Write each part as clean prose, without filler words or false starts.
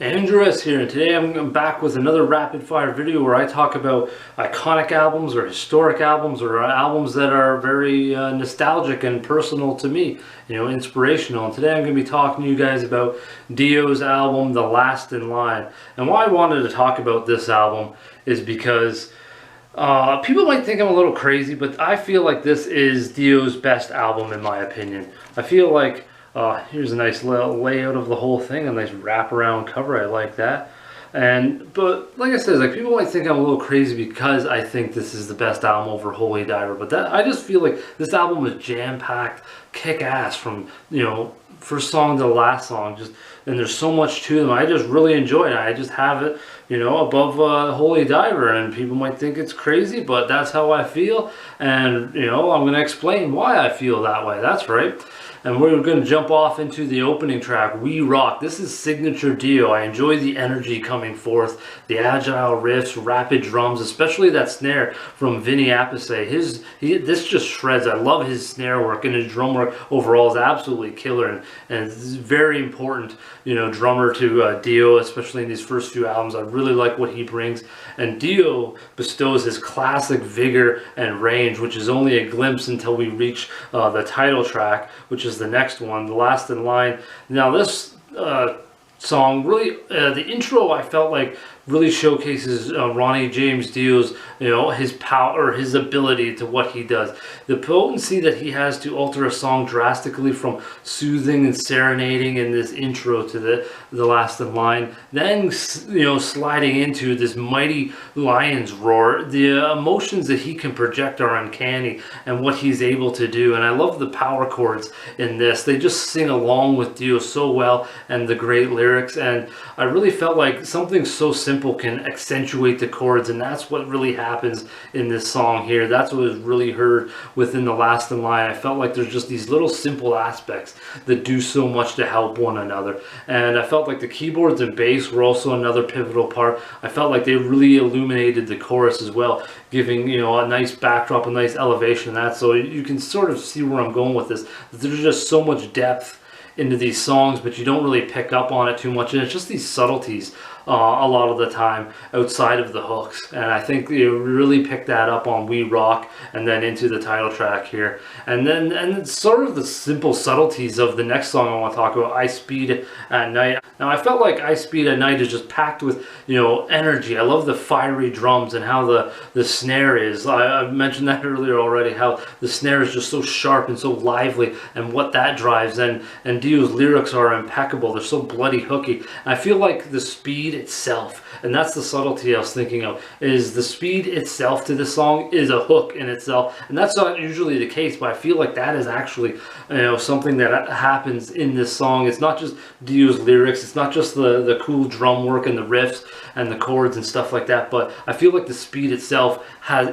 Andrews here, and today I'm back with another rapid fire video where I talk about iconic albums or historic albums or albums that are very nostalgic and personal to me, you know, inspirational. And today I'm going to be talking to you guys about Dio's album, The Last in Line. And why I wanted to talk about this album is because people might think I'm a little crazy, but I feel like this is Dio's best album in my opinion. I feel like here's a nice little layout of the whole thing, a nice wraparound cover. I like that. But like I said, like, people might think I'm a little crazy because I think this is the best album over Holy Diver. But I just feel like this album is jam-packed, kick-ass from, you know, first song to the last song. And there's so much to them. I just really enjoy it. I just have it, you know, above Holy Diver, and people might think it's crazy, but that's how I feel. And, you know, I'm going to explain why I feel that way. That's right. And we're going to jump off into the opening track, We Rock. This is signature Dio. I enjoy the energy coming forth, the agile riffs, rapid drums, especially that snare from Vinny Appice. This just shreds. I love his snare work, and his drum work overall is absolutely killer, and it's very important, you know, drummer to Dio, especially in these first few albums. I really like what he brings, and Dio bestows his classic vigor and range, which is only a glimpse until we reach the title track, which is the next one, The Last in Line. Now this song really, the intro, I felt like really showcases Ronnie James Dio's, you know, his power, his ability to what he does. The potency that he has to alter a song drastically from soothing and serenading in this intro to the Last in Line, then, you know, sliding into this mighty lion's roar. The emotions that he can project are uncanny, and what he's able to do. And I love the power chords in this. They just sing along with Dio so well, and the great lyrics. And I really felt like something so simple can accentuate the chords, and that's what really happens in this song here. That's what was really heard within The Last in Line. I felt like there's just these little simple aspects that do so much to help one another. And I felt like the keyboards and bass were also another pivotal part. I felt like they really illuminated the chorus as well, giving, you know, a nice backdrop, a nice elevation in that. So you can sort of see where I'm going with this. There's just so much depth into these songs, but you don't really pick up on it too much, and it's just these subtleties a lot of the time outside of the hooks. And I think you really pick that up on We Rock, and then into the title track here, and it's sort of the simple subtleties of the next song I want to talk about, I Speed at Night. Now I felt like I Speed at Night is just packed with, you know, energy. I love the fiery drums and how the snare is. I mentioned that earlier already, how the snare is just so sharp and so lively, and what that drives. And Dio's lyrics are impeccable. They're so bloody hooky. And I feel like the speed itself, and that's the subtlety I was thinking of, is the speed itself to this song is a hook in itself. And that's not usually the case, but I feel like that is actually, you know, something that happens in this song. It's not just Dio's lyrics, it's not just the cool drum work and the riffs and the chords and stuff like that, but I feel like the speed itself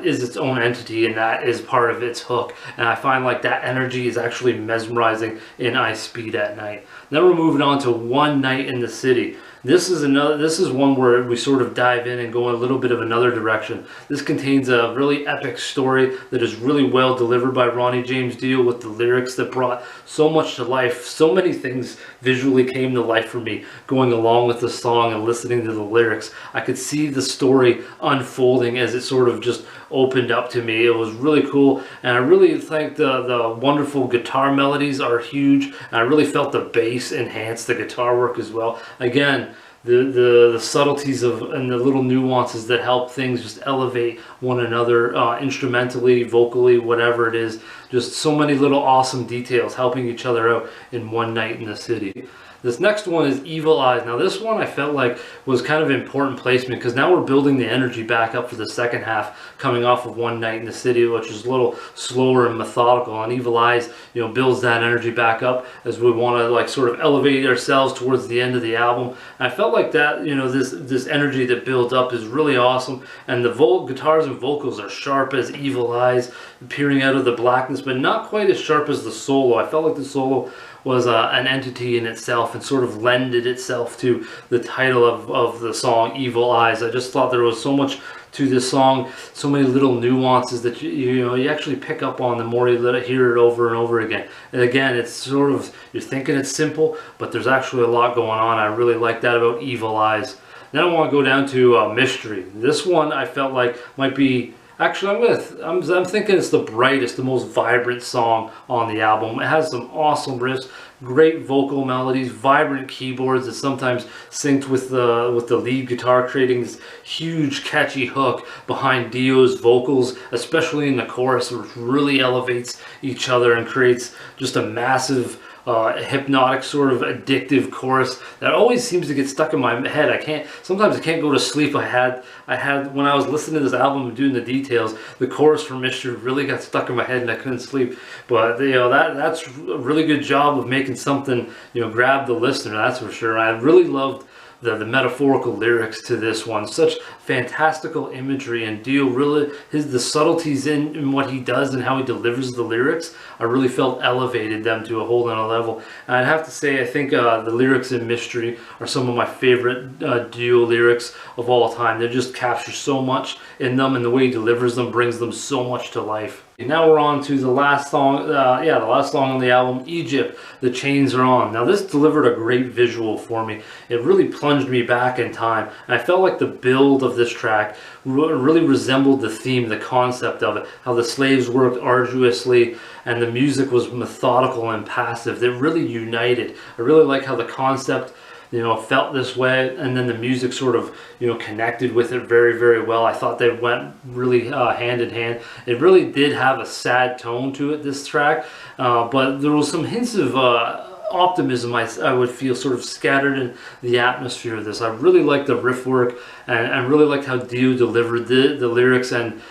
is its own entity, and that is part of its hook. And I find like that energy is actually mesmerizing in I Speed at Night. Then we're moving on to One Night in the City. This is one where we sort of dive in and go in a little bit of another direction. This contains a really epic story that is really well delivered by Ronnie James Dio, with the lyrics that brought so much to life. So many things visually came to life for me going along with the song and listening to the lyrics. I could see the story unfolding as it sort of just opened up to me. It was really cool, and I really think the wonderful guitar melodies are huge, and I really felt the bass enhance the guitar work as well. Again, the subtleties of and the little nuances that help things just elevate one another, instrumentally, vocally, whatever it is. Just so many little awesome details helping each other out in One Night in the City. This next one is Evil Eyes. Now this one I felt like was kind of important placement, because now we're building the energy back up for the second half, coming off of One Night in the City, which is a little slower and methodical. And Evil Eyes, you know, builds that energy back up as we want to like sort of elevate ourselves towards the end of the album. And I felt like that, you know, this energy that builds up is really awesome. And the guitars and vocals are sharp as Evil Eyes, peering out of the blackness, but not quite as sharp as the solo. I felt like the solo was an entity in itself and sort of lended itself to the title of the song Evil Eyes. I just thought there was so much to this song, so many little nuances that you actually pick up on the more you let it hear it over and over again. And again, it's sort of, you're thinking it's simple, but there's actually a lot going on. I really like that about Evil Eyes. Then I want to go down to Mystery. This one I felt like might be, actually I'm thinking it's the brightest, the most vibrant song on the album. It has some awesome riffs, great vocal melodies, vibrant keyboards that sometimes synced with the lead guitar, creating this huge catchy hook behind Dio's vocals, especially in the chorus, which really elevates each other and creates just a massive hypnotic, sort of addictive chorus that always seems to get stuck in my head. Sometimes I can't go to sleep. I had when I was listening to this album and doing the details, the chorus for Mystery really got stuck in my head and I couldn't sleep. But that's a really good job of making something grab the listener, that's for sure. I really loved the metaphorical lyrics to this one. Such fantastical imagery, and Dio really, the subtleties in what he does and how he delivers the lyrics, I really felt elevated them to a whole nother level. And I'd have to say, I think the lyrics in Mystery are some of my favorite Dio lyrics of all time. They just capture so much in them, and the way he delivers them brings them so much to life. Now we're on to the last song, the last song on the album, Egypt, The Chains Are On. Now this delivered a great visual for me. It really plunged me back in time, and I felt like the build of this track really resembled the theme, the concept of it, how the slaves worked arduously and the music was methodical and passive. They really united. I really like how the concept felt this way, and then the music sort of connected with it very, very well. I thought they went really hand in hand. It really did have a sad tone to it, this track, but there was some hints of optimism I would feel sort of scattered in the atmosphere of this. I really liked the riff work, and really liked how Dio delivered the lyrics, and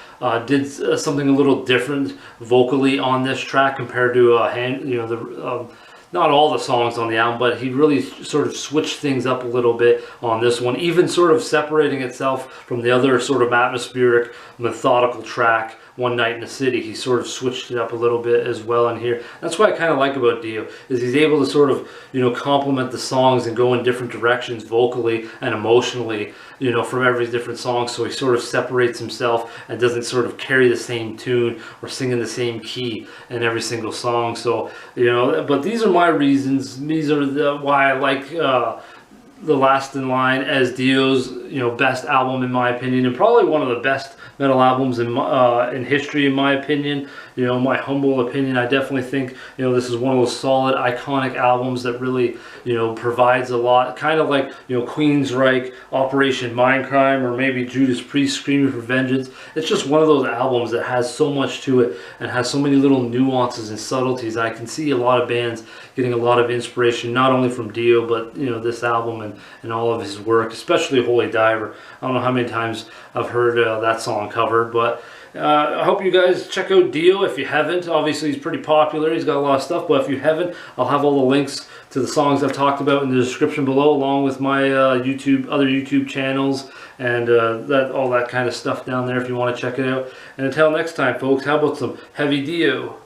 did something a little different vocally on this track compared to not all the songs on the album, but he really sort of switched things up a little bit on this one, even sort of separating itself from the other sort of atmospheric, methodical track, One Night in the City. He sort of switched it up a little bit as well in here. That's what I kind of like about Dio, is he's able to sort of, complement the songs and go in different directions vocally and emotionally, from every different song. So he sort of separates himself and doesn't sort of carry the same tune or sing in the same key in every single song. So, but these are my reasons. These are why I like The Last in Line as Dio's best album in my opinion, and probably one of the best metal albums in history in my opinion. My humble opinion. I definitely think this is one of those solid, iconic albums that really provides a lot, kind of like Queensryche, Operation Mindcrime, or maybe Judas Priest, Screaming for Vengeance. It's just one of those albums that has so much to it and has so many little nuances and subtleties. I can see a lot of bands getting a lot of inspiration, not only from Dio, but this album and all of his work, especially Holy Diver. I don't know how many times I've heard that song covered, but I hope you guys check out Dio if you haven't. Obviously he's pretty popular, he's got a lot of stuff, but if you haven't, I'll have all the links to the songs I've talked about in the description below, along with my other YouTube channels and all that kind of stuff down there if you want to check it out. And until next time folks, how about some heavy Dio?